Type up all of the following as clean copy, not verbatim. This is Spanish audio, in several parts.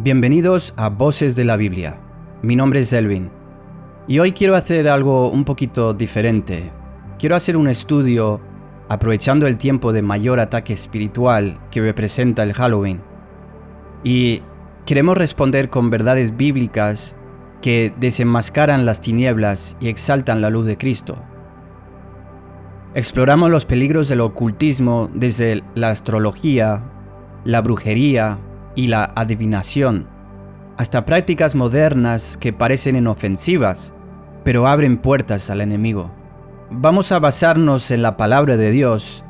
Bienvenidos a Voces de la Biblia. Mi nombre es Elvin y hoy quiero hacer algo un poquito diferente. Quiero hacer un estudio aprovechando el tiempo de mayor ataque espiritual que representa el Halloween. Y queremos responder con verdades bíblicas que desenmascaran las tinieblas y exaltan la luz de Cristo. Exploramos los peligros del ocultismo desde la astrología, la brujería y la adivinación, hasta prácticas modernas que parecen inofensivas, pero abren puertas al enemigo. Vamos a basarnos en la palabra de Dios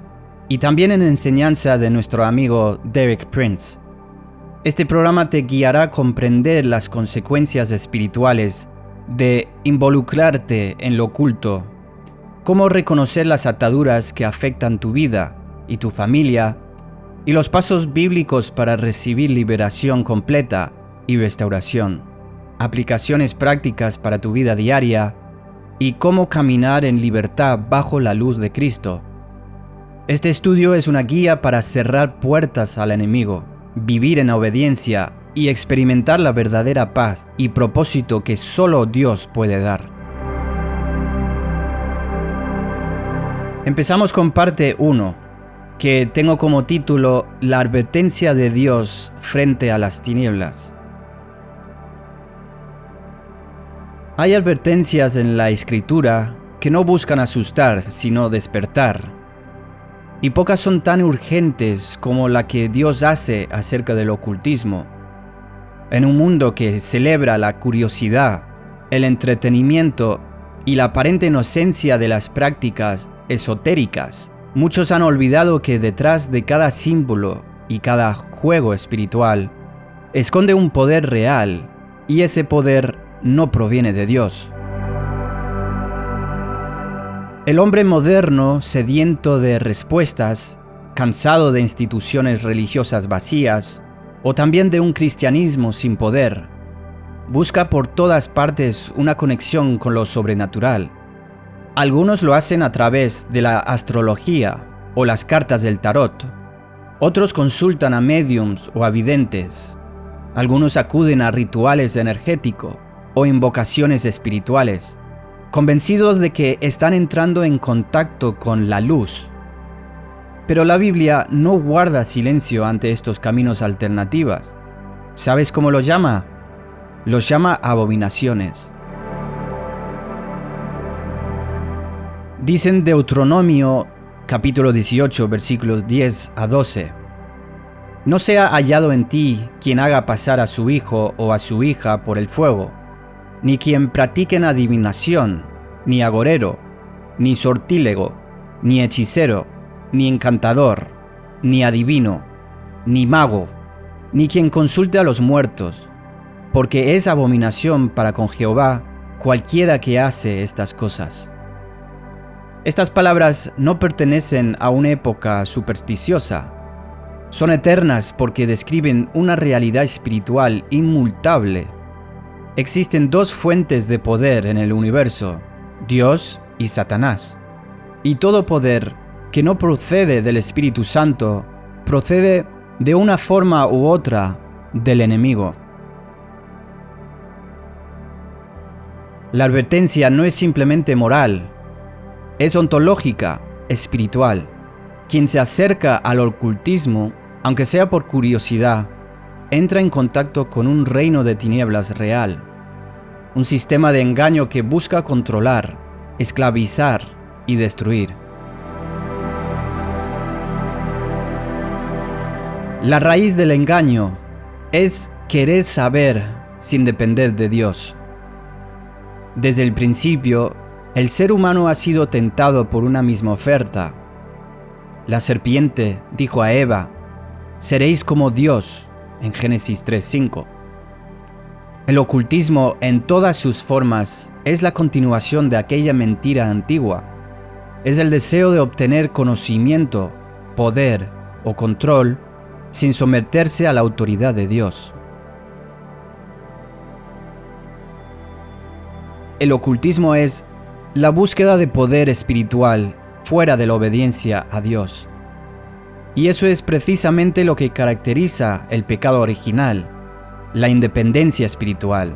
y también en la enseñanza de nuestro amigo Derek Prince. Este programa te guiará a comprender las consecuencias espirituales de involucrarte en lo oculto, cómo reconocer las ataduras que afectan tu vida y tu familia, y los pasos bíblicos para recibir liberación completa y restauración, aplicaciones prácticas para tu vida diaria y cómo caminar en libertad bajo la luz de Cristo. Este estudio es una guía para cerrar puertas al enemigo, vivir en obediencia y experimentar la verdadera paz y propósito que solo Dios puede dar. Empezamos con parte 1. Que tengo como título La advertencia de Dios frente a las tinieblas. Hay advertencias en la Escritura que no buscan asustar, sino despertar. Y pocas son tan urgentes como la que Dios hace acerca del ocultismo. En un mundo que celebra la curiosidad, el entretenimiento y la aparente inocencia de las prácticas esotéricas, muchos han olvidado que detrás de cada símbolo y cada juego espiritual esconde un poder real, y ese poder no proviene de Dios. El hombre moderno, sediento de respuestas, cansado de instituciones religiosas vacías, o también de un cristianismo sin poder, busca por todas partes una conexión con lo sobrenatural. Algunos lo hacen a través de la astrología o las cartas del tarot. Otros consultan a médiums o a videntes. Algunos acuden a rituales energéticos o invocaciones espirituales, convencidos de que están entrando en contacto con la luz. Pero la Biblia no guarda silencio ante estos caminos alternativos. ¿Sabes cómo los llama? Los llama abominaciones. Dice en Deuteronomio capítulo 18 versículos 10 a 12: No sea hallado en ti quien haga pasar a su hijo o a su hija por el fuego, ni quien practique en adivinación, ni agorero, ni sortílego, ni hechicero, ni encantador, ni adivino, ni mago, ni quien consulte a los muertos, porque es abominación para con Jehová cualquiera que hace estas cosas. Estas palabras no pertenecen a una época supersticiosa. Son eternas porque describen una realidad espiritual inmutable. Existen dos fuentes de poder en el universo: Dios y Satanás. Y todo poder que no procede del Espíritu Santo procede de una forma u otra del enemigo. La advertencia no es simplemente moral, es ontológica, espiritual. Quien se acerca al ocultismo, aunque sea por curiosidad, entra en contacto con un reino de tinieblas real, un sistema de engaño que busca controlar, esclavizar y destruir. La raíz del engaño es querer saber sin depender de Dios. Desde el principio, el ser humano ha sido tentado por una misma oferta. La serpiente dijo a Eva: seréis como Dios, en Génesis 3:5. El ocultismo en todas sus formas es la continuación de aquella mentira antigua. Es el deseo de obtener conocimiento, poder o control sin someterse a la autoridad de Dios. El ocultismo es la búsqueda de poder espiritual fuera de la obediencia a Dios. Y eso es precisamente lo que caracteriza el pecado original, la independencia espiritual,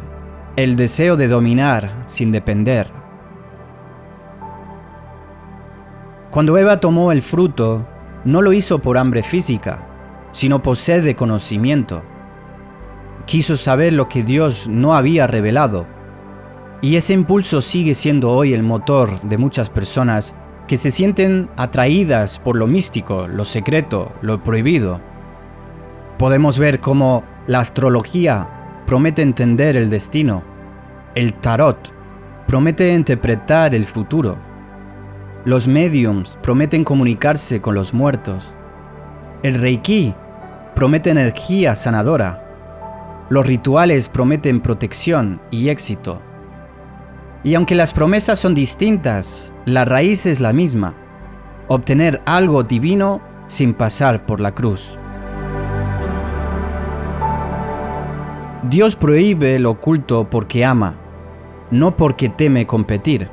el deseo de dominar sin depender. Cuando Eva tomó el fruto, no lo hizo por hambre física, sino por sed de conocimiento. Quiso saber lo que Dios no había revelado, y ese impulso sigue siendo hoy el motor de muchas personas que se sienten atraídas por lo místico, lo secreto, lo prohibido. Podemos ver cómo la astrología promete entender el destino, el tarot promete interpretar el futuro, los médiums prometen comunicarse con los muertos, el reiki promete energía sanadora, los rituales prometen protección y éxito. Y aunque las promesas son distintas, la raíz es la misma: obtener algo divino sin pasar por la cruz. Dios prohíbe lo oculto porque ama, no porque teme competir.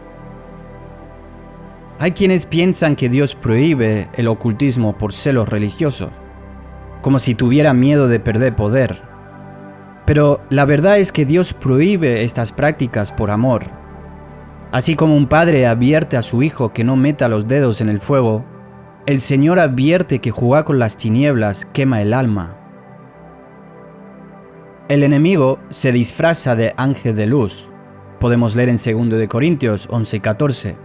Hay quienes piensan que Dios prohíbe el ocultismo por celos religiosos, como si tuviera miedo de perder poder. Pero la verdad es que Dios prohíbe estas prácticas por amor. Así como un padre advierte a su hijo que no meta los dedos en el fuego, el Señor advierte que jugar con las tinieblas quema el alma. El enemigo se disfraza de ángel de luz. Podemos leer en 2 Corintios 11:14.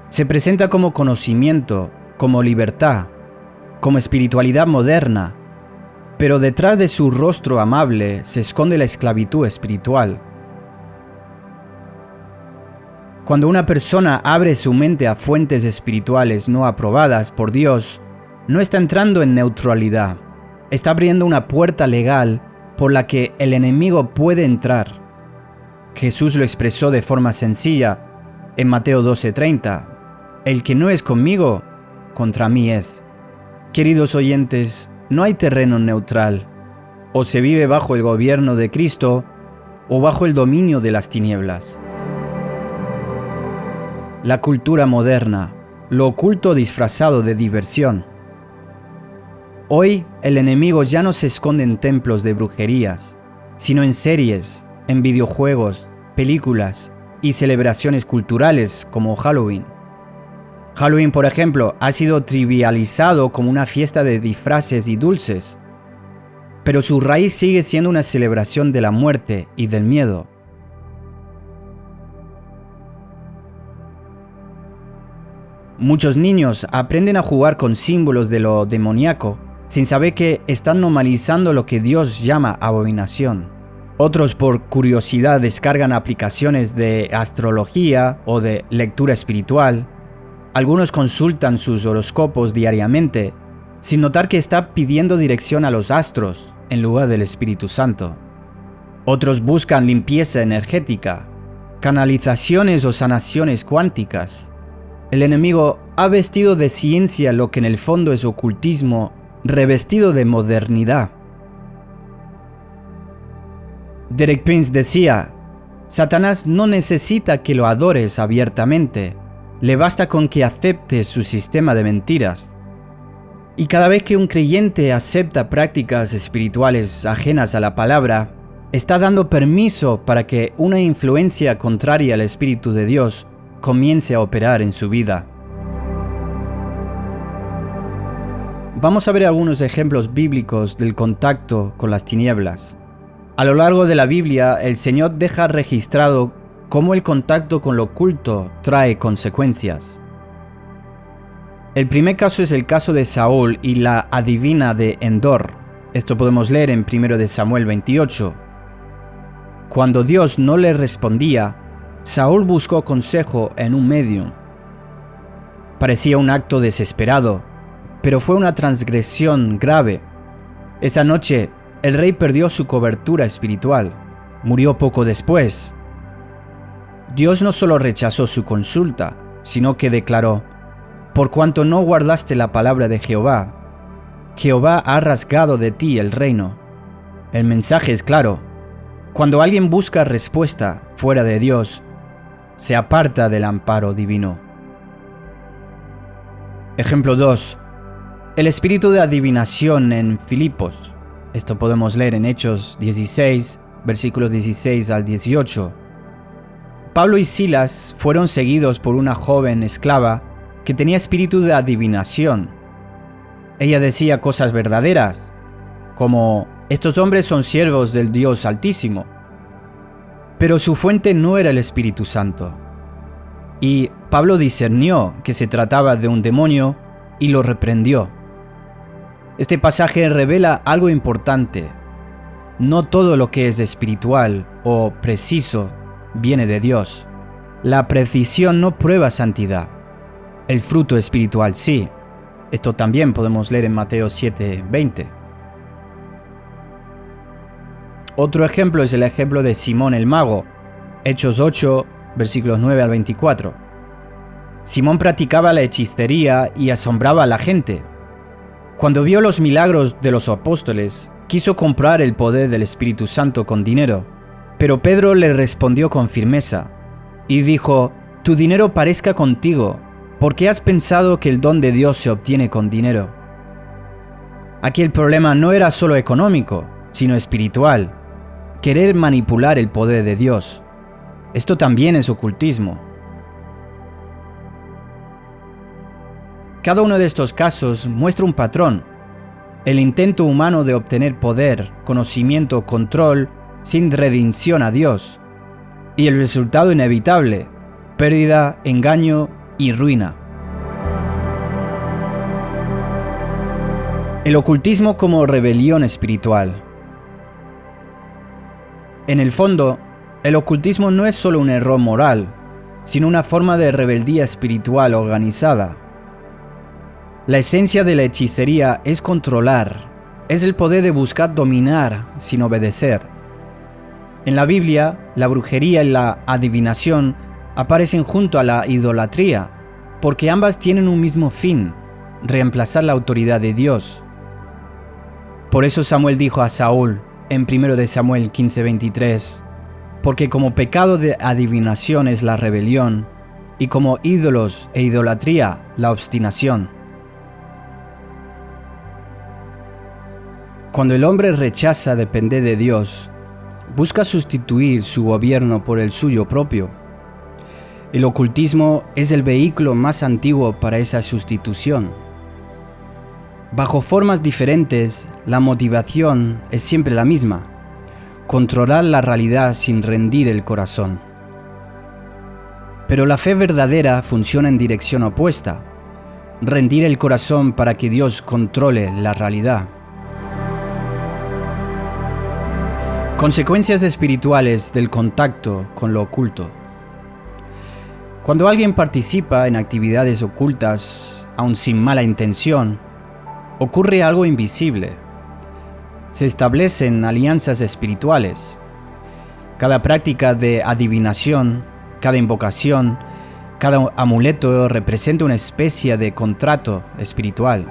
Se presenta como conocimiento, como libertad, como espiritualidad moderna, pero detrás de su rostro amable se esconde la esclavitud espiritual. Cuando una persona abre su mente a fuentes espirituales no aprobadas por Dios, no está entrando en neutralidad, está abriendo una puerta legal por la que el enemigo puede entrar. Jesús lo expresó de forma sencilla en Mateo 12:30. El que no es conmigo, contra mí es. Queridos oyentes, no hay terreno neutral. O se vive bajo el gobierno de Cristo o bajo el dominio de las tinieblas. La cultura moderna, lo oculto disfrazado de diversión. Hoy el enemigo ya no se esconde en templos de brujerías, sino en series, en videojuegos, películas y celebraciones culturales como Halloween. Halloween, por ejemplo, ha sido trivializado como una fiesta de disfraces y dulces, pero su raíz sigue siendo una celebración de la muerte y del miedo. Muchos niños aprenden a jugar con símbolos de lo demoníaco sin saber que están normalizando lo que Dios llama abominación. Otros por curiosidad descargan aplicaciones de astrología o de lectura espiritual. Algunos consultan sus horóscopos diariamente sin notar que está pidiendo dirección a los astros en lugar del Espíritu Santo. Otros buscan limpieza energética, canalizaciones o sanaciones cuánticas. El enemigo ha vestido de ciencia lo que en el fondo es ocultismo revestido de modernidad. Derek Prince decía: Satanás no necesita que lo adores abiertamente, le basta con que aceptes su sistema de mentiras. Y cada vez que un creyente acepta prácticas espirituales ajenas a la palabra, está dando permiso para que una influencia contraria al Espíritu de Dios comience a operar en su vida. Vamos a ver algunos ejemplos bíblicos del contacto con las tinieblas. A lo largo de la Biblia, el Señor deja registrado cómo el contacto con lo oculto trae consecuencias. El primer caso es el caso de Saúl y la adivina de Endor. Esto podemos leer en 1 Samuel 28. Cuando Dios no le respondía, Saúl buscó consejo en un medium. Parecía un acto desesperado, pero fue una transgresión grave. Esa noche, el rey perdió su cobertura espiritual. Murió poco después. Dios no solo rechazó su consulta, sino que declaró: por cuanto no guardaste la palabra de Jehová, Jehová ha rasgado de ti el reino. El mensaje es claro: cuando alguien busca respuesta fuera de Dios, se aparta del amparo divino. Ejemplo 2. El espíritu de adivinación en Filipos. Esto podemos leer en Hechos 16, versículos 16 al 18. Pablo y Silas fueron seguidos por una joven esclava que tenía espíritu de adivinación. Ella decía cosas verdaderas, como: estos hombres son siervos del Dios Altísimo. Pero su fuente no era el Espíritu Santo. Y Pablo discernió que se trataba de un demonio y lo reprendió. Este pasaje revela algo importante. No todo lo que es espiritual o preciso viene de Dios. La precisión no prueba santidad. El fruto espiritual sí. Esto también podemos leer en Mateo 7:20. Otro ejemplo es el ejemplo de Simón el mago, Hechos 8, versículos 9 al 24. Simón practicaba la hechicería y asombraba a la gente. Cuando vio los milagros de los apóstoles, quiso comprar el poder del Espíritu Santo con dinero, pero Pedro le respondió con firmeza y dijo: tu dinero parezca contigo, porque has pensado que el don de Dios se obtiene con dinero. Aquí el problema no era solo económico, sino espiritual. Querer manipular el poder de Dios. Esto también es ocultismo. Cada uno de estos casos muestra un patrón: el intento humano de obtener poder, conocimiento, control, sin redención a Dios. Y el resultado inevitable: pérdida, engaño y ruina. El ocultismo como rebelión espiritual. En el fondo, el ocultismo no es solo un error moral, sino una forma de rebeldía espiritual organizada. La esencia de la hechicería es controlar, es el poder de buscar dominar sin obedecer. En la Biblia, la brujería y la adivinación aparecen junto a la idolatría, porque ambas tienen un mismo fin: reemplazar la autoridad de Dios. Por eso Samuel dijo a Saúl, en 1 Samuel 15:23, porque como pecado de adivinación es la rebelión, y como ídolos e idolatría la obstinación. Cuando el hombre rechaza depender de Dios, busca sustituir su gobierno por el suyo propio. El ocultismo es el vehículo más antiguo para esa sustitución. Bajo formas diferentes, la motivación es siempre la misma: controlar la realidad sin rendir el corazón. Pero la fe verdadera funciona en dirección opuesta: rendir el corazón para que Dios controle la realidad. Consecuencias espirituales del contacto con lo oculto. Cuando alguien participa en actividades ocultas, aun sin mala intención, ocurre algo invisible. Se establecen alianzas espirituales. Cada práctica de adivinación, cada invocación, cada amuleto representa una especie de contrato espiritual.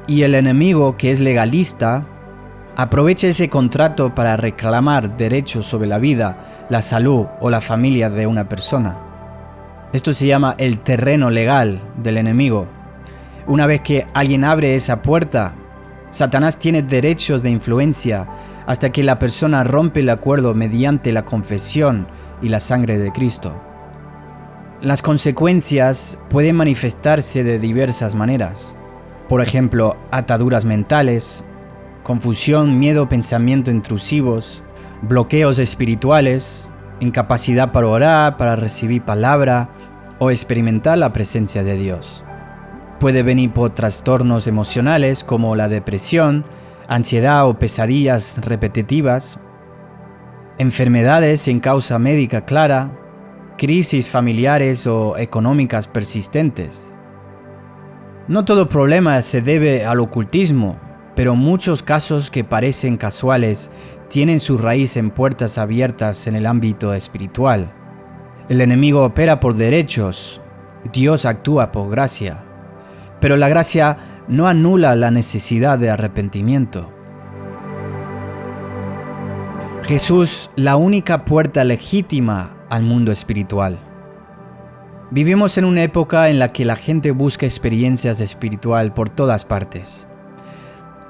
Y el enemigo, que es legalista, aprovecha ese contrato para reclamar derechos sobre la vida, la salud o la familia de una persona. Esto se llama el terreno legal del enemigo. Una vez que alguien abre esa puerta, Satanás tiene derechos de influencia hasta que la persona rompe el acuerdo mediante la confesión y la sangre de Cristo. Las consecuencias pueden manifestarse de diversas maneras. Por ejemplo, ataduras mentales, confusión, miedo, pensamientos intrusivos, bloqueos espirituales, incapacidad para orar, para recibir palabra o experimentar la presencia de Dios. Puede venir por trastornos emocionales como la depresión, ansiedad o pesadillas repetitivas, enfermedades sin causa médica clara, crisis familiares o económicas persistentes. No todo problema se debe al ocultismo, pero muchos casos que parecen casuales tienen su raíz en puertas abiertas en el ámbito espiritual. El enemigo opera por derechos, Dios actúa por gracia. Pero la gracia no anula la necesidad de arrepentimiento. Jesús, la única puerta legítima al mundo espiritual. Vivimos en una época en la que la gente busca experiencias espirituales por todas partes.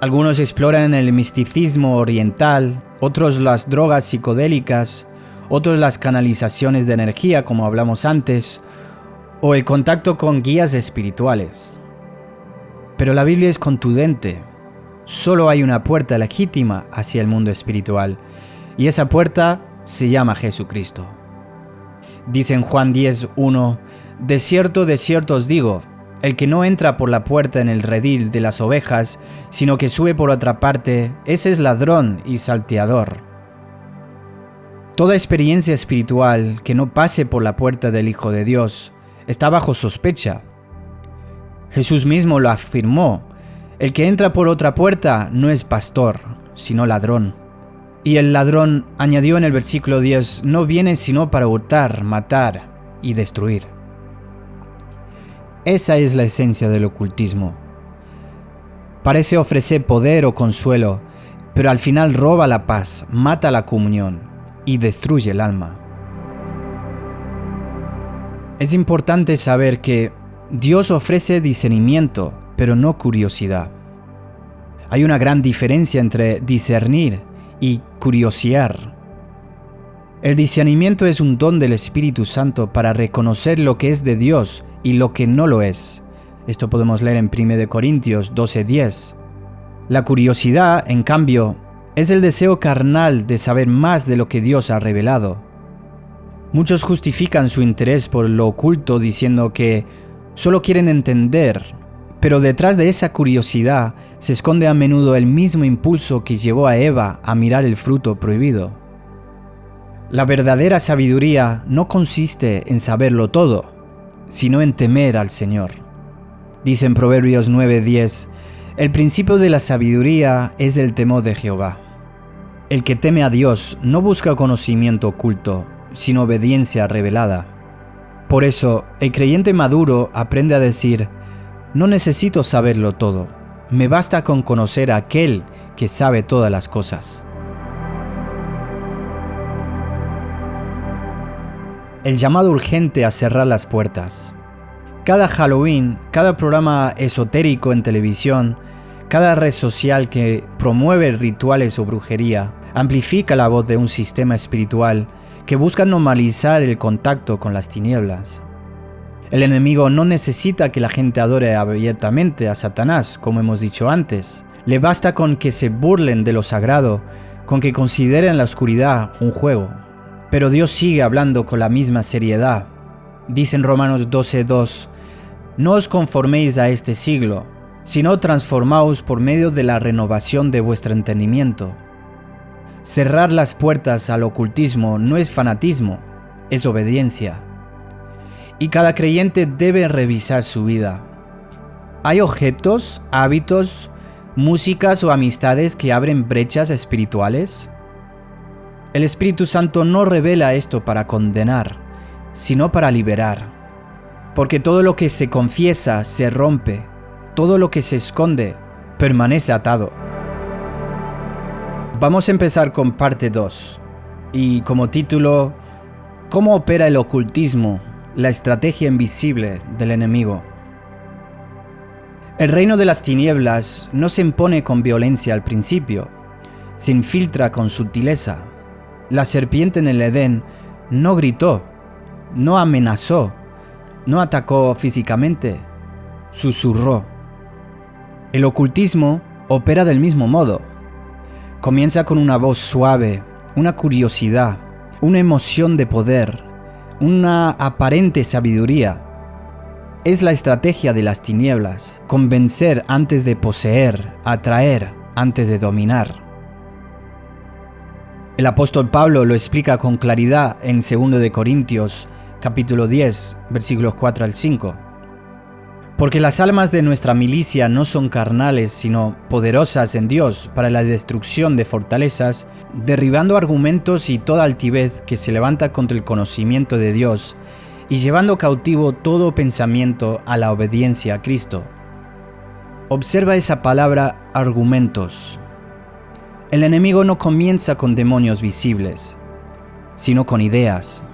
Algunos exploran el misticismo oriental, otros las drogas psicodélicas, otros las canalizaciones de energía, como hablamos antes, o el contacto con guías espirituales. Pero la Biblia es contundente. Solo hay una puerta legítima hacia el mundo espiritual, y esa puerta se llama Jesucristo. Dice en Juan 10:1, de cierto os digo, el que no entra por la puerta en el redil de las ovejas, sino que sube por otra parte, ese es ladrón y salteador. Toda experiencia espiritual que no pase por la puerta del Hijo de Dios está bajo sospecha. Jesús mismo lo afirmó, el que entra por otra puerta no es pastor, sino ladrón. Y el ladrón, añadió en el versículo 10, no viene sino para hurtar, matar y destruir. Esa es la esencia del ocultismo. Parece ofrecer poder o consuelo, pero al final roba la paz, mata la comunión y destruye el alma. Es importante saber que Dios ofrece discernimiento, pero no curiosidad. Hay una gran diferencia entre discernir y curiosear. El discernimiento es un don del Espíritu Santo para reconocer lo que es de Dios y lo que no lo es. Esto podemos leer en 1 Corintios 12:10. La curiosidad, en cambio, es el deseo carnal de saber más de lo que Dios ha revelado. Muchos justifican su interés por lo oculto diciendo que solo quieren entender, pero detrás de esa curiosidad se esconde a menudo el mismo impulso que llevó a Eva a mirar el fruto prohibido. La verdadera sabiduría no consiste en saberlo todo, sino en temer al Señor. Dice en Proverbios 9:10, el principio de la sabiduría es el temor de Jehová. El que teme a Dios no busca conocimiento oculto, sino obediencia revelada. Por eso, el creyente maduro aprende a decir, no necesito saberlo todo, me basta con conocer a aquel que sabe todas las cosas. El llamado urgente a cerrar las puertas. Cada Halloween, cada programa esotérico en televisión, cada red social que promueve rituales o brujería, amplifica la voz de un sistema espiritual que busca normalizar el contacto con las tinieblas. El enemigo no necesita que la gente adore abiertamente a Satanás, como hemos dicho antes. Le basta con que se burlen de lo sagrado, con que consideren la oscuridad un juego. Pero Dios sigue hablando con la misma seriedad. Dice en Romanos 12:2, no os conforméis a este siglo, sino transformaos por medio de la renovación de vuestro entendimiento. Cerrar las puertas al ocultismo no es fanatismo, es obediencia. Y cada creyente debe revisar su vida. ¿Hay objetos, hábitos, músicas o amistades que abren brechas espirituales? El Espíritu Santo no revela esto para condenar, sino para liberar. Porque todo lo que se confiesa se rompe, todo lo que se esconde permanece atado. Vamos a empezar con parte 2, y como título, ¿cómo opera el ocultismo, la estrategia invisible del enemigo? El reino de las tinieblas no se impone con violencia al principio, se infiltra con sutileza. La serpiente en el Edén no gritó, no amenazó, no atacó físicamente, susurró. El ocultismo opera del mismo modo. Comienza con una voz suave, una curiosidad, una emoción de poder, una aparente sabiduría. Es la estrategia de las tinieblas, convencer antes de poseer, atraer antes de dominar. El apóstol Pablo lo explica con claridad en 2 Corintios, capítulo 10, versículos 4 al 5. Porque las almas de nuestra milicia no son carnales, sino poderosas en Dios para la destrucción de fortalezas, derribando argumentos y toda altivez que se levanta contra el conocimiento de Dios, y llevando cautivo todo pensamiento a la obediencia a Cristo. Observa esa palabra argumentos. El enemigo no comienza con demonios visibles, sino con ideas.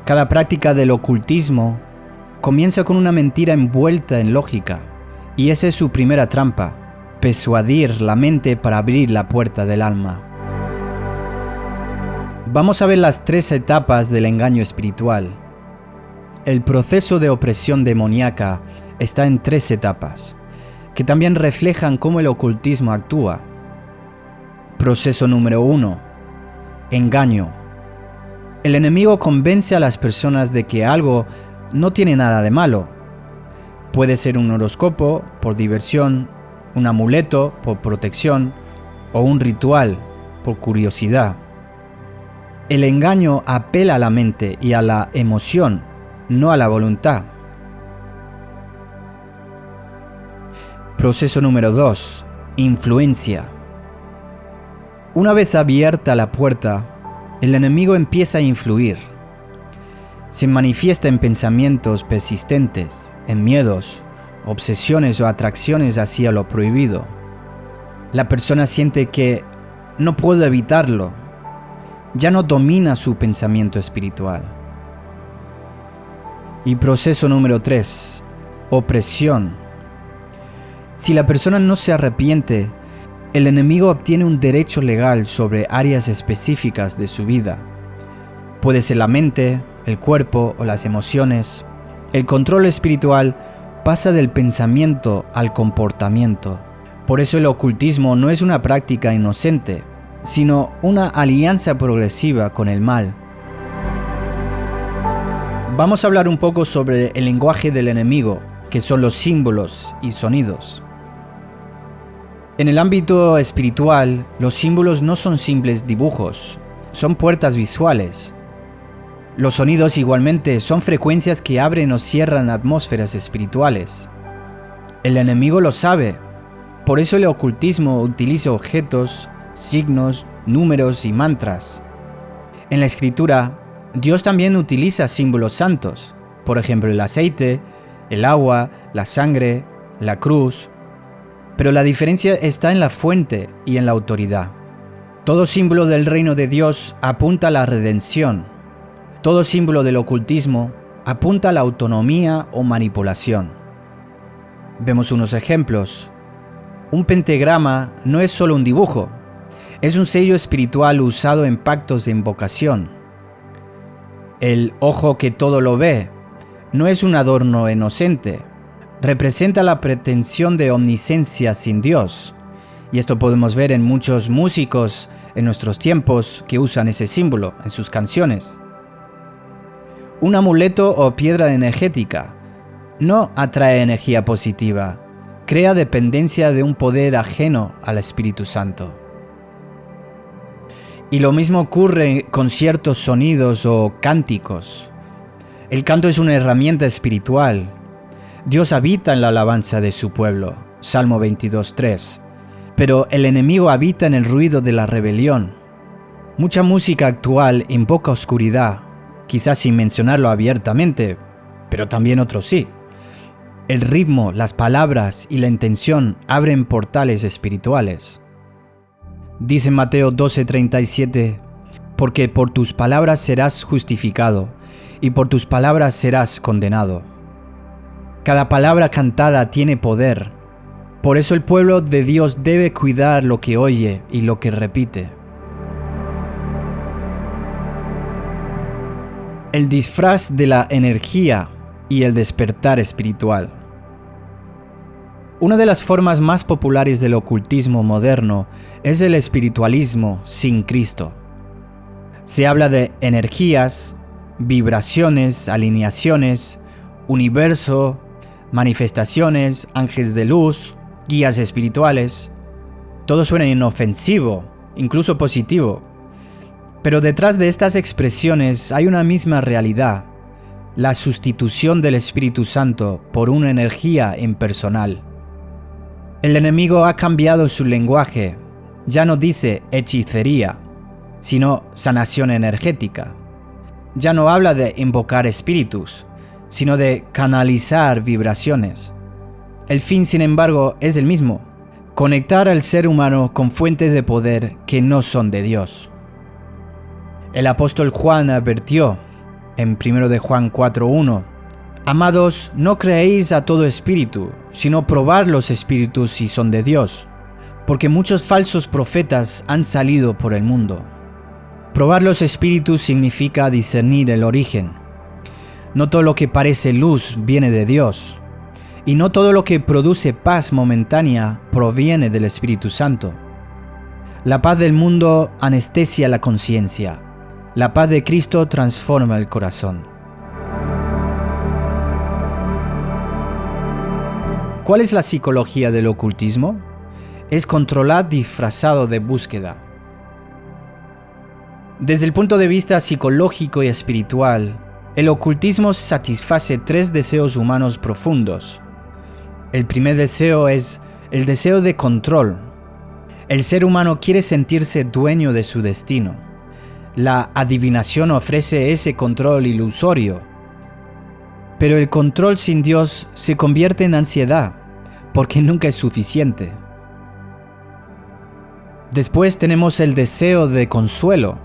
Cada práctica del ocultismo comienza con una mentira envuelta en lógica, y esa es su primera trampa. persuadir la mente para abrir la puerta del alma. Vamos a ver las 3 etapas del engaño espiritual. El proceso de opresión demoníaca está en 3 etapas, que también reflejan cómo el ocultismo actúa. Proceso número 1. Engaño. El enemigo convence a las personas de que algo no tiene nada de malo. Puede ser un horóscopo por diversión, un amuleto por protección o un ritual por curiosidad. El engaño apela a la mente y a la emoción, no a la voluntad. Proceso número 2. Influencia. Una vez abierta la puerta, el enemigo empieza a influir. Se manifiesta en pensamientos persistentes, en miedos, obsesiones o atracciones hacia lo prohibido. La persona siente que no puede evitarlo. Ya no domina su pensamiento espiritual. Y proceso número 3. Opresión. Si la persona no se arrepiente, el enemigo obtiene un derecho legal sobre áreas específicas de su vida. Puede ser la mente, el cuerpo o las emociones. El control espiritual pasa del pensamiento al comportamiento. Por eso el ocultismo no es una práctica inocente, sino una alianza progresiva con el mal. Vamos a hablar un poco sobre el lenguaje del enemigo, que son los símbolos y sonidos. En el ámbito espiritual, los símbolos no son simples dibujos, son puertas visuales. Los sonidos igualmente son frecuencias que abren o cierran atmósferas espirituales. El enemigo lo sabe, por eso el ocultismo utiliza objetos, signos, números y mantras. En la escritura, Dios también utiliza símbolos santos, por ejemplo el aceite, el agua, la sangre, la cruz. Pero la diferencia está en la fuente y en la autoridad. Todo símbolo del reino de Dios apunta a la redención. Todo símbolo del ocultismo apunta a la autonomía o manipulación. Vemos unos ejemplos. Un pentagrama no es solo un dibujo, es un sello espiritual usado en pactos de invocación. El ojo que todo lo ve no es un adorno inocente, representa la pretensión de omnisciencia sin Dios. Y esto podemos ver en muchos músicos en nuestros tiempos que usan ese símbolo en sus canciones. Un amuleto o piedra energética no atrae energía positiva, crea dependencia de un poder ajeno al Espíritu Santo. Y lo mismo ocurre con ciertos sonidos o cánticos. El canto es una herramienta espiritual. Dios habita en la alabanza de su pueblo, Salmo 22:3. Pero el enemigo habita en el ruido de la rebelión. Mucha música actual invoca oscuridad, quizás sin mencionarlo abiertamente, pero también otros sí. El ritmo, las palabras y la intención abren portales espirituales. Dice Mateo 12:37, porque por tus palabras serás justificado, y por tus palabras serás condenado. Cada palabra cantada tiene poder. Por eso el pueblo de Dios debe cuidar lo que oye y lo que repite. El disfraz de la energía y el despertar espiritual. Una de las formas más populares del ocultismo moderno es el espiritualismo sin Cristo. Se habla de energías, vibraciones, alineaciones, universo, manifestaciones, ángeles de luz, guías espirituales. Todo suena inofensivo, incluso positivo. Pero detrás de estas expresiones hay una misma realidad: la sustitución del Espíritu Santo por una energía impersonal. El enemigo ha cambiado su lenguaje. Ya no dice hechicería, sino sanación energética. Ya no habla de invocar espíritus, sino de canalizar vibraciones. El fin, sin embargo, es el mismo: conectar al ser humano con fuentes de poder que no son de Dios. El apóstol Juan advirtió en 1 de Juan 4:1: Amados, no creéis a todo espíritu, sino probar los espíritus si son de Dios, porque muchos falsos profetas han salido por el mundo. Probar los espíritus significa discernir el origen. No todo lo que parece luz viene de Dios, y no todo lo que produce paz momentánea proviene del Espíritu Santo. La paz del mundo anestesia la conciencia. La paz de Cristo transforma el corazón. ¿Cuál es la psicología del ocultismo? Es controlar disfrazado de búsqueda. Desde el punto de vista psicológico y espiritual, el ocultismo satisface 3 deseos humanos profundos. El primer deseo es el deseo de control. El ser humano quiere sentirse dueño de su destino. La adivinación ofrece ese control ilusorio. Pero el control sin Dios se convierte en ansiedad, porque nunca es suficiente. Después tenemos el deseo de consuelo.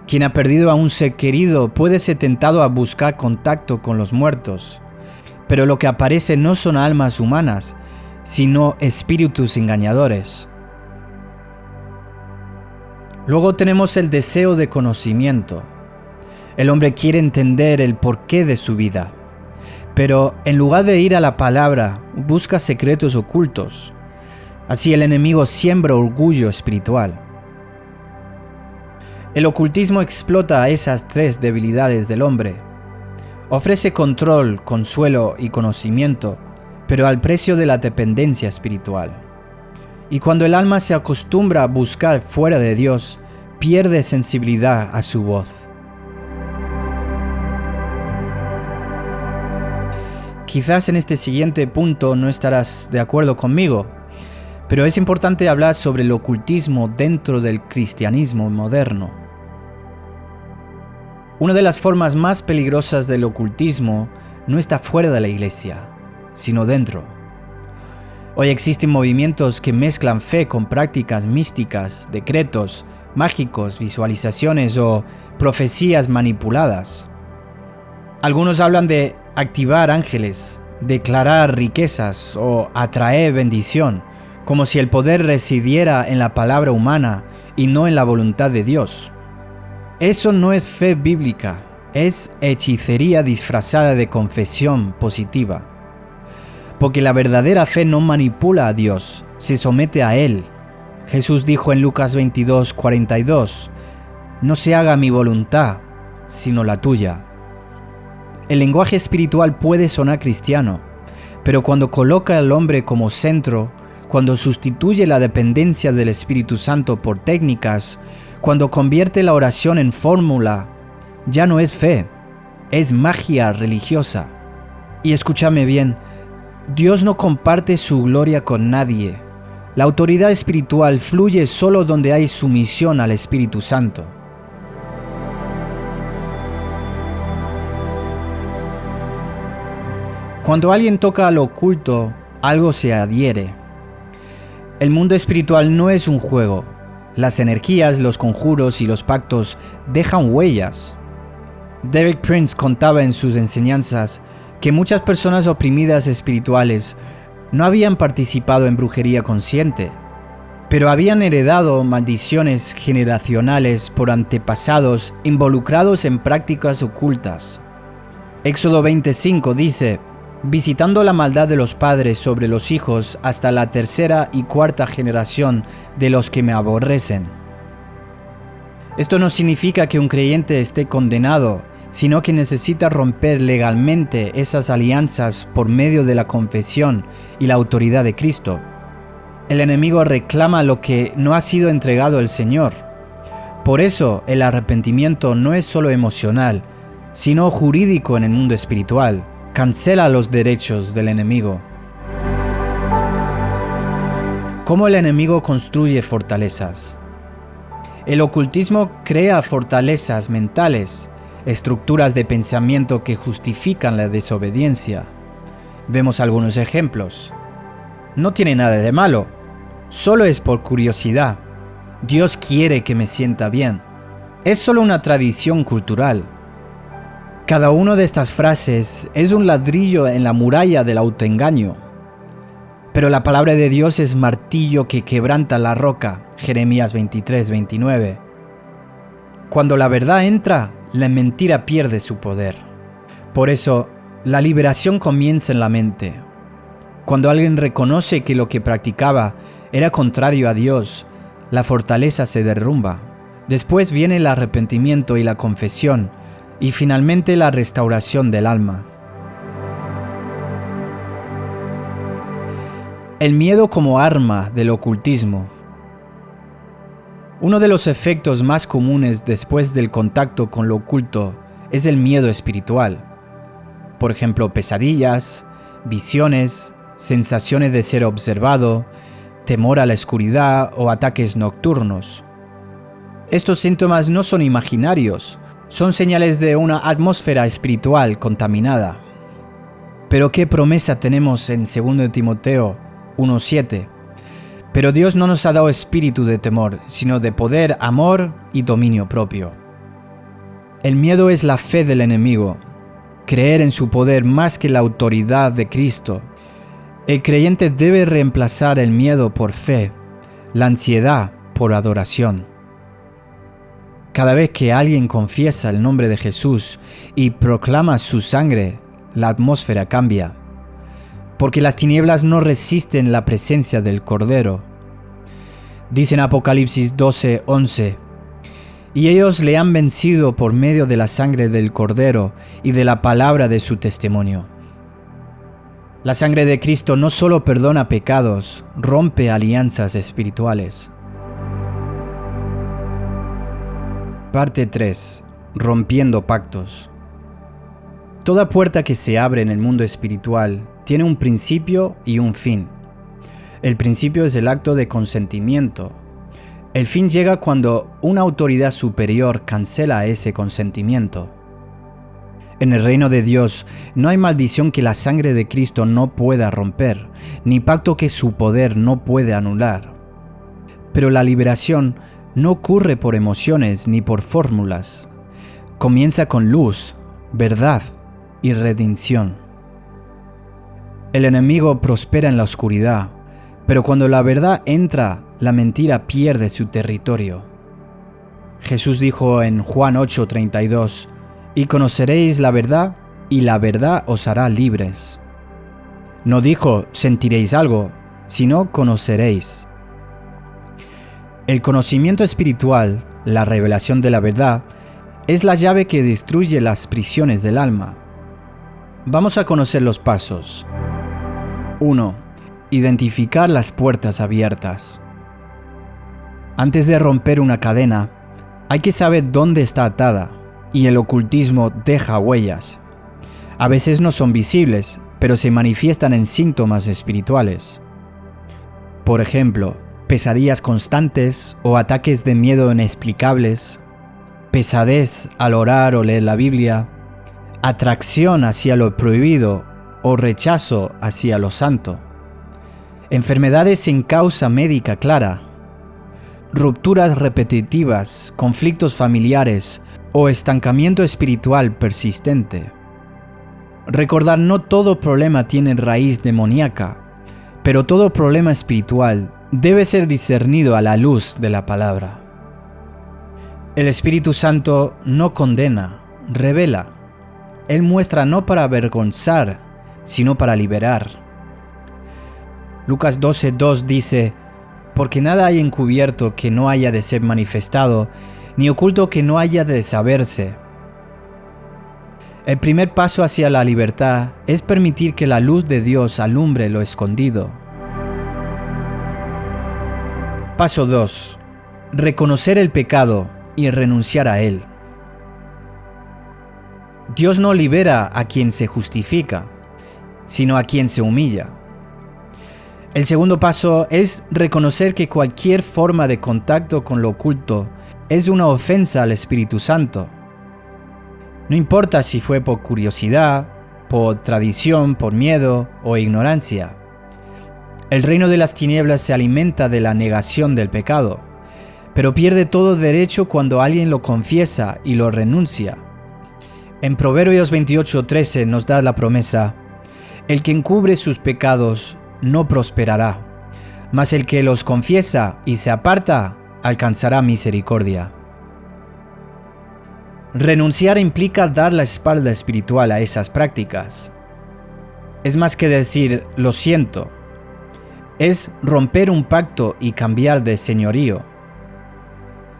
Quien ha perdido a un ser querido puede ser tentado a buscar contacto con los muertos, pero lo que aparece no son almas humanas, sino espíritus engañadores. Luego tenemos el deseo de conocimiento. El hombre quiere entender el porqué de su vida, pero en lugar de ir a la palabra, busca secretos ocultos. Así el enemigo siembra orgullo espiritual. El ocultismo explota esas 3 debilidades del hombre. Ofrece control, consuelo y conocimiento, pero al precio de la dependencia espiritual. Y cuando el alma se acostumbra a buscar fuera de Dios, pierde sensibilidad a su voz. Quizás en este siguiente punto no estarás de acuerdo conmigo, pero es importante hablar sobre el ocultismo dentro del cristianismo moderno. Una de las formas más peligrosas del ocultismo no está fuera de la iglesia, sino dentro. Hoy existen movimientos que mezclan fe con prácticas místicas, decretos, mágicos, visualizaciones o profecías manipuladas. Algunos hablan de activar ángeles, declarar riquezas o atraer bendición, como si el poder residiera en la palabra humana y no en la voluntad de Dios. Eso no es fe bíblica, es hechicería disfrazada de confesión positiva. Porque la verdadera fe no manipula a Dios, se somete a Él. Jesús dijo en Lucas 22:42, «No se haga mi voluntad, sino la tuya». El lenguaje espiritual puede sonar cristiano, pero cuando coloca al hombre como centro, cuando sustituye la dependencia del Espíritu Santo por técnicas, cuando convierte la oración en fórmula, ya no es fe, es magia religiosa. Y escúchame bien, Dios no comparte su gloria con nadie. La autoridad espiritual fluye solo donde hay sumisión al Espíritu Santo. Cuando alguien toca lo oculto, algo se adhiere. El mundo espiritual no es un juego. Las energías, los conjuros y los pactos dejan huellas. Derek Prince contaba en sus enseñanzas que muchas personas oprimidas espirituales no habían participado en brujería consciente, pero habían heredado maldiciones generacionales por antepasados involucrados en prácticas ocultas. Éxodo 25 dice: visitando la maldad de los padres sobre los hijos hasta la 3ª y 4ª generación de los que me aborrecen. Esto no significa que un creyente esté condenado, sino que necesita romper legalmente esas alianzas por medio de la confesión y la autoridad de Cristo. El enemigo reclama lo que no ha sido entregado al Señor. Por eso, el arrepentimiento no es solo emocional, sino jurídico en el mundo espiritual. Cancela los derechos del enemigo. ¿Cómo el enemigo construye fortalezas? El ocultismo crea fortalezas mentales, estructuras de pensamiento que justifican la desobediencia. Vemos algunos ejemplos. No tiene nada de malo, solo es por curiosidad. Dios quiere que me sienta bien. Es solo una tradición cultural. Cada una de estas frases es un ladrillo en la muralla del autoengaño. Pero la palabra de Dios es martillo que quebranta la roca. Jeremías 23:29. Cuando la verdad entra, la mentira pierde su poder. Por eso, la liberación comienza en la mente. Cuando alguien reconoce que lo que practicaba era contrario a Dios, la fortaleza se derrumba. Después viene el arrepentimiento y la confesión, y finalmente la restauración del alma. El miedo como arma del ocultismo. Uno de los efectos más comunes después del contacto con lo oculto es el miedo espiritual. Por ejemplo, pesadillas, visiones, sensaciones de ser observado, temor a la oscuridad o ataques nocturnos. Estos síntomas no son imaginarios, son señales de una atmósfera espiritual contaminada. Pero ¿qué promesa tenemos en 2 Timoteo 1:7? Pero Dios no nos ha dado espíritu de temor, sino de poder, amor y dominio propio. El miedo es la fe del enemigo, creer en su poder más que la autoridad de Cristo. El creyente debe reemplazar el miedo por fe, la ansiedad por adoración. Cada vez que alguien confiesa el nombre de Jesús y proclama su sangre, la atmósfera cambia. Porque las tinieblas no resisten la presencia del Cordero. Dice en Apocalipsis 12:11, y ellos le han vencido por medio de la sangre del Cordero y de la palabra de su testimonio. La sangre de Cristo no solo perdona pecados, rompe alianzas espirituales. Parte 3. Rompiendo pactos. Toda puerta que se abre en el mundo espiritual tiene un principio y un fin. El principio es el acto de consentimiento. El fin llega cuando una autoridad superior cancela ese consentimiento. En el reino de Dios no hay maldición que la sangre de Cristo no pueda romper, ni pacto que su poder no pueda anular. Pero la liberación no ocurre por emociones ni por fórmulas. Comienza con luz, verdad y redención. El enemigo prospera en la oscuridad, pero cuando la verdad entra, la mentira pierde su territorio. Jesús dijo en Juan 8:32, y conoceréis la verdad, y la verdad os hará libres. No dijo sentiréis algo, sino conoceréis. El conocimiento espiritual, la revelación de la verdad, es la llave que destruye las prisiones del alma. Vamos a conocer los pasos. 1. Identificar las puertas abiertas. Antes de romper una cadena, hay que saber dónde está atada, y el ocultismo deja huellas. A veces no son visibles, pero se manifiestan en síntomas espirituales. Por ejemplo, pesadillas constantes o ataques de miedo inexplicables, pesadez al orar o leer la Biblia, atracción hacia lo prohibido o rechazo hacia lo santo, enfermedades sin causa médica clara, rupturas repetitivas, conflictos familiares o estancamiento espiritual persistente. Recordar, no todo problema tiene raíz demoníaca, pero todo problema espiritual debe ser discernido a la luz de la palabra. El Espíritu Santo no condena, revela. Él muestra no para avergonzar, sino para liberar. Lucas 12:2 dice, porque nada hay encubierto que no haya de ser manifestado, ni oculto que no haya de saberse. El primer paso hacia la libertad es permitir que la luz de Dios alumbre lo escondido. Paso 2. Reconocer el pecado y renunciar a él. Dios no libera a quien se justifica, sino a quien se humilla. El segundo paso es reconocer que cualquier forma de contacto con lo oculto es una ofensa al Espíritu Santo. No importa si fue por curiosidad, por tradición, por miedo o ignorancia. El reino de las tinieblas se alimenta de la negación del pecado, pero pierde todo derecho cuando alguien lo confiesa y lo renuncia. En Proverbios 28:13 nos da la promesa: el que encubre sus pecados no prosperará, mas el que los confiesa y se aparta alcanzará misericordia. Renunciar implica dar la espalda espiritual a esas prácticas. Es más que decir lo siento. Es romper un pacto y cambiar de señorío.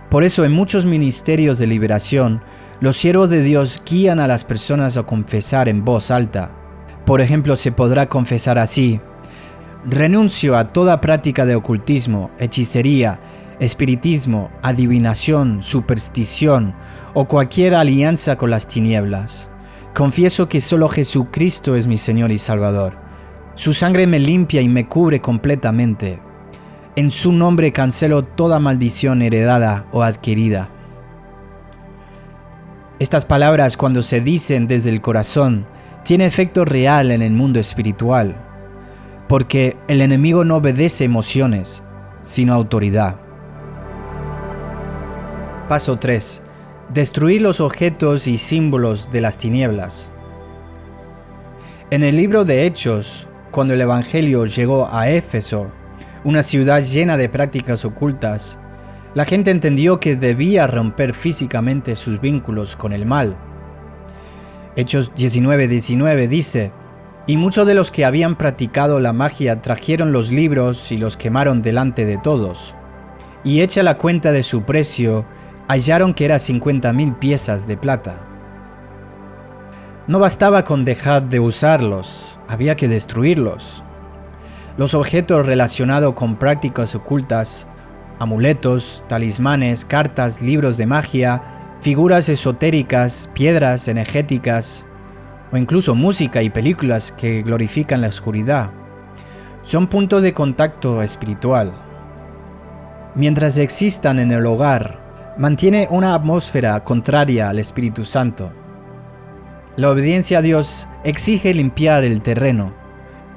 Por eso en muchos ministerios de liberación, los siervos de Dios guían a las personas a confesar en voz alta. Por ejemplo, se podrá confesar así: renuncio a toda práctica de ocultismo, hechicería, espiritismo, adivinación, superstición o cualquier alianza con las tinieblas. Confieso que solo Jesucristo es mi Señor y Salvador. Su sangre me limpia y me cubre completamente. En su nombre cancelo toda maldición heredada o adquirida. Estas palabras, cuando se dicen desde el corazón, tienen efecto real en el mundo espiritual, porque el enemigo no obedece emociones, sino autoridad. Paso 3. Destruir los objetos y símbolos de las tinieblas. En el libro de Hechos, cuando el Evangelio llegó a Éfeso, una ciudad llena de prácticas ocultas, la gente entendió que debía romper físicamente sus vínculos con el mal. Hechos 19:19 dice: y muchos de los que habían practicado la magia trajeron los libros y los quemaron delante de todos. Y hecha la cuenta de su precio, hallaron que era 50,000 piezas de plata. No bastaba con dejar de usarlos, había que destruirlos. Los objetos relacionados con prácticas ocultas, amuletos, talismanes, cartas, libros de magia, figuras esotéricas, piedras energéticas o incluso música y películas que glorifican la oscuridad, son puntos de contacto espiritual. Mientras existan en el hogar, mantiene una atmósfera contraria al Espíritu Santo. La obediencia a Dios exige limpiar el terreno.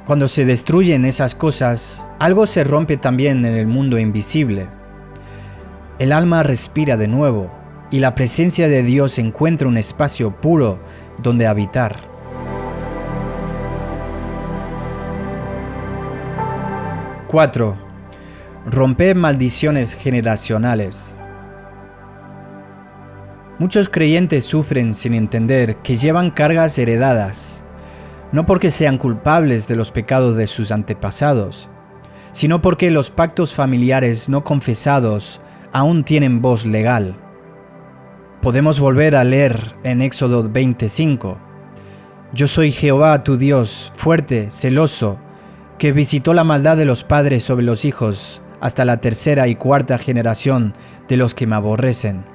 Cuando se destruyen esas cosas, algo se rompe también en el mundo invisible. El alma respira de nuevo y la presencia de Dios encuentra un espacio puro donde habitar. ¡4! Romper maldiciones generacionales. Muchos creyentes sufren sin entender que llevan cargas heredadas, no porque sean culpables de los pecados de sus antepasados, sino porque los pactos familiares no confesados aún tienen voz legal. Podemos volver a leer en Éxodo 25: yo soy Jehová tu Dios, fuerte, celoso, que visitó la maldad de los padres sobre los hijos hasta la 3ª y 4ª generación de los que me aborrecen.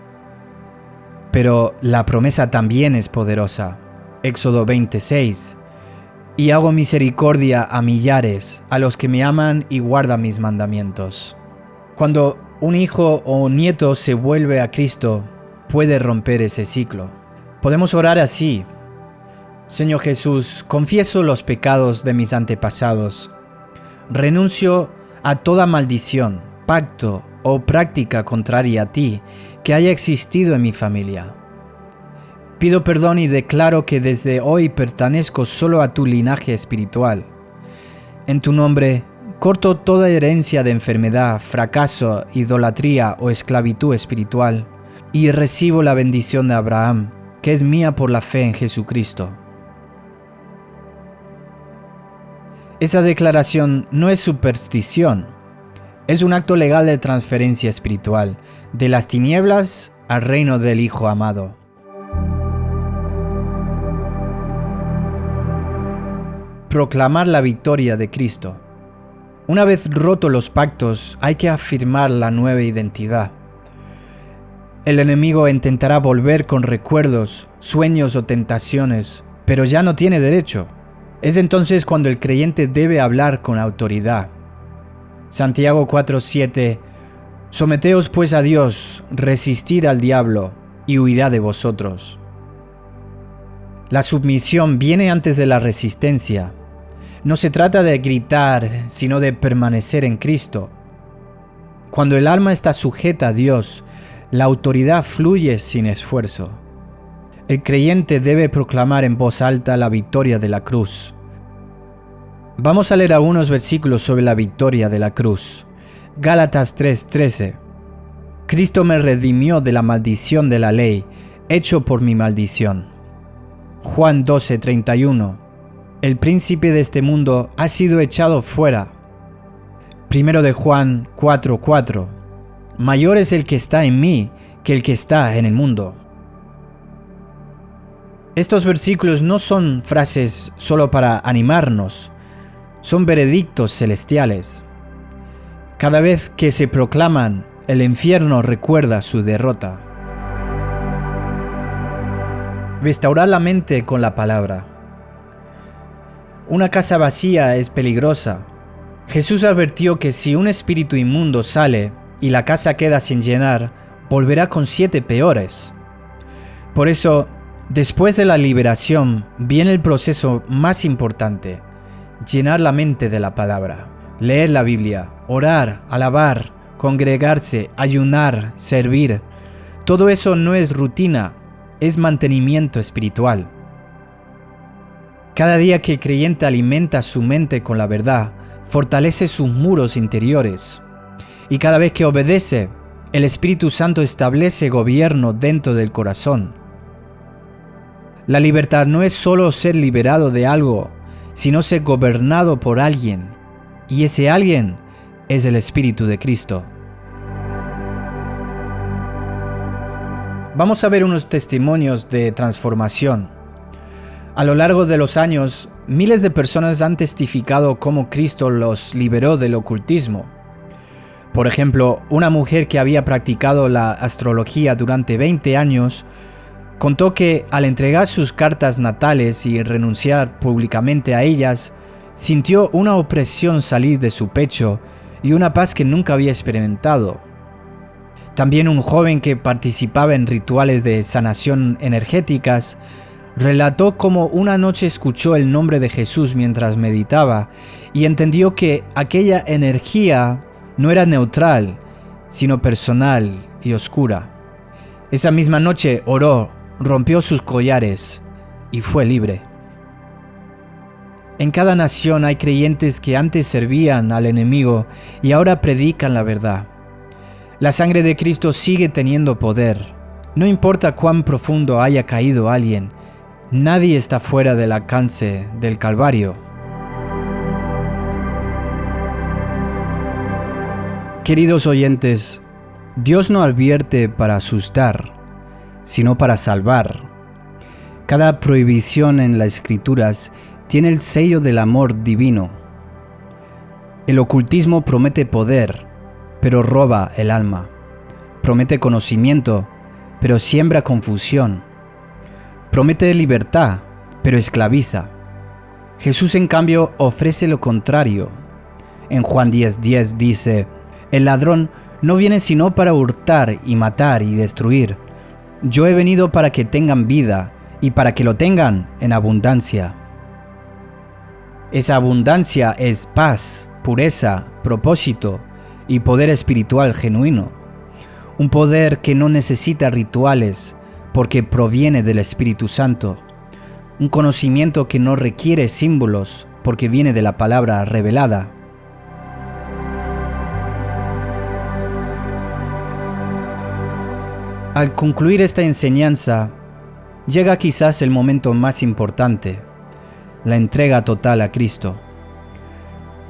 Pero la promesa también es poderosa. Éxodo 26: y hago misericordia a millares, a los que me aman y guardan mis mandamientos. Cuando un hijo o nieto se vuelve a Cristo, puede romper ese ciclo. Podemos orar así: Señor Jesús, confieso los pecados de mis antepasados. Renuncio a toda maldición, pacto o práctica contraria a ti que haya existido en mi familia. Pido perdón y declaro que desde hoy pertenezco solo a tu linaje espiritual. En tu nombre, corto toda herencia de enfermedad, fracaso, idolatría o esclavitud espiritual y recibo la bendición de Abraham, que es mía por la fe en Jesucristo. Esa declaración no es superstición, es un acto legal de transferencia espiritual, de las tinieblas al reino del Hijo amado. Proclamar la victoria de Cristo. Una vez rotos los pactos, hay que afirmar la nueva identidad. El enemigo intentará volver con recuerdos, sueños o tentaciones, pero ya no tiene derecho. Es entonces cuando el creyente debe hablar con autoridad. Santiago 4:7: someteos pues a Dios, resistid al diablo, y huirá de vosotros. La submisión viene antes de la resistencia. No se trata de gritar, sino de permanecer en Cristo. Cuando el alma está sujeta a Dios, la autoridad fluye sin esfuerzo. El creyente debe proclamar en voz alta la victoria de la cruz. Vamos a leer algunos versículos sobre la victoria de la cruz. Gálatas 3:13. Cristo me redimió de la maldición de la ley, hecho por mi maldición. Juan 12:31. El príncipe de este mundo ha sido echado fuera. Primero de Juan 4:4. Mayor es el que está en mí que el que está en el mundo. Estos versículos no son frases solo para animarnos, son veredictos celestiales. Cada vez que se proclaman, el infierno recuerda su derrota. Restaurar la mente con la palabra. Una casa vacía es peligrosa. Jesús advirtió que si un espíritu inmundo sale y la casa queda sin llenar, volverá con 7 peores. Por eso, después de la liberación, viene el proceso más importante: llenar la mente de la palabra. Leer la Biblia, orar, alabar, congregarse, ayunar, servir. Todo eso no es rutina, es mantenimiento espiritual. Cada día que el creyente alimenta su mente con la verdad, fortalece sus muros interiores. Y cada vez que obedece, el Espíritu Santo establece gobierno dentro del corazón. La libertad no es solo ser liberado de algo, sino ser gobernado por alguien. Y ese alguien es el Espíritu de Cristo. Vamos a ver unos testimonios de transformación. A lo largo de los años, miles de personas han testificado cómo Cristo los liberó del ocultismo. Por ejemplo, una mujer que había practicado la astrología durante 20 años contó que al entregar sus cartas natales y renunciar públicamente a ellas, sintió una opresión salir de su pecho y una paz que nunca había experimentado. También un joven que participaba en rituales de sanación energéticas relató cómo una noche escuchó el nombre de Jesús mientras meditaba y entendió que aquella energía no era neutral, sino personal y oscura. Esa misma noche oró, rompió sus collares y fue libre. En cada nación hay creyentes que antes servían al enemigo y ahora predican la verdad. La sangre de Cristo sigue teniendo poder. No importa cuán profundo haya caído alguien, nadie está fuera del alcance del Calvario. Queridos oyentes, Dios no advierte para asustar, sino para salvar. Cada prohibición en las Escrituras tiene el sello del amor divino. El ocultismo promete poder, pero roba el alma. Promete conocimiento, pero siembra confusión. Promete libertad, pero esclaviza. Jesús, en cambio, ofrece lo contrario. En Juan 10:10 dice: el ladrón no viene sino para hurtar y matar y destruir. Yo he venido para que tengan vida y para que lo tengan en abundancia. Esa abundancia es paz, pureza, propósito y poder espiritual genuino. Un poder que no necesita rituales, porque proviene del Espíritu Santo. Un conocimiento que no requiere símbolos, porque viene de la palabra revelada. Al concluir esta enseñanza, llega quizás el momento más importante: la entrega total a Cristo.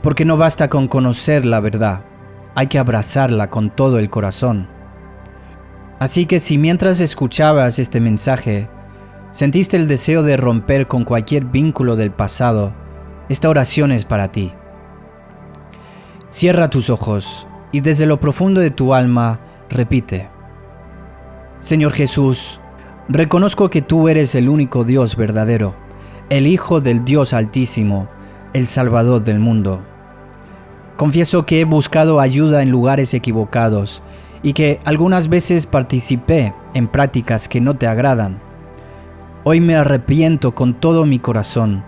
Porque no basta con conocer la verdad, hay que abrazarla con todo el corazón. Así que si mientras escuchabas este mensaje, sentiste el deseo de romper con cualquier vínculo del pasado, esta oración es para ti. Cierra tus ojos y desde lo profundo de tu alma repite: Señor Jesús, reconozco que tú eres el único Dios verdadero, el Hijo del Dios Altísimo, el Salvador del mundo. Confieso que he buscado ayuda en lugares equivocados y que algunas veces participé en prácticas que no te agradan. Hoy me arrepiento con todo mi corazón.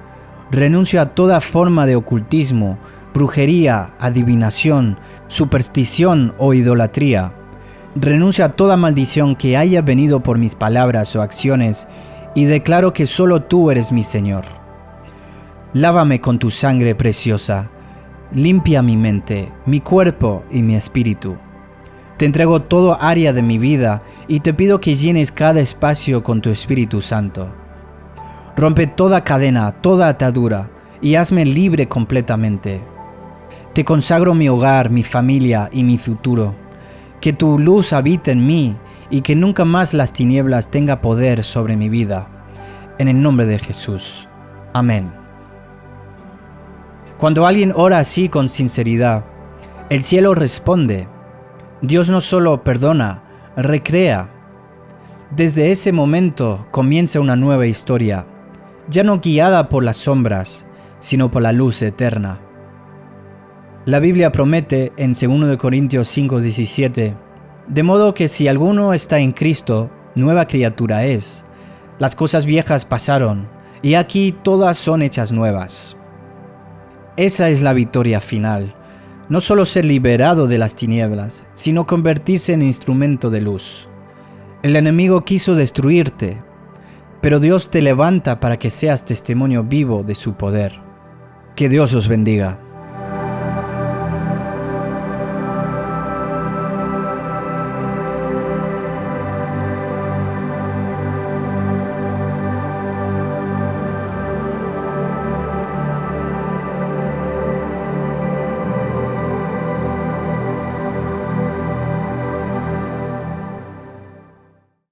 Renuncio a toda forma de ocultismo, brujería, adivinación, superstición o idolatría. Renuncio a toda maldición que haya venido por mis palabras o acciones y declaro que solo tú eres mi Señor. Lávame con tu sangre preciosa. Limpia mi mente, mi cuerpo y mi espíritu. Te entrego todo área de mi vida y te pido que llenes cada espacio con tu Espíritu Santo. Rompe toda cadena, toda atadura y hazme libre completamente. Te consagro mi hogar, mi familia y mi futuro. Que tu luz habite en mí y que nunca más las tinieblas tenga poder sobre mi vida. En el nombre de Jesús. Amén. Cuando alguien ora así con sinceridad, el cielo responde. Dios no solo perdona, recrea. Desde ese momento comienza una nueva historia, ya no guiada por las sombras, sino por la luz eterna. La Biblia promete en 2 Corintios 5:17, de modo que si alguno está en Cristo, nueva criatura es. Las cosas viejas pasaron, y aquí todas son hechas nuevas. Esa es la victoria final. No solo ser liberado de las tinieblas, sino convertirse en instrumento de luz. El enemigo quiso destruirte, pero Dios te levanta para que seas testimonio vivo de su poder. Que Dios os bendiga.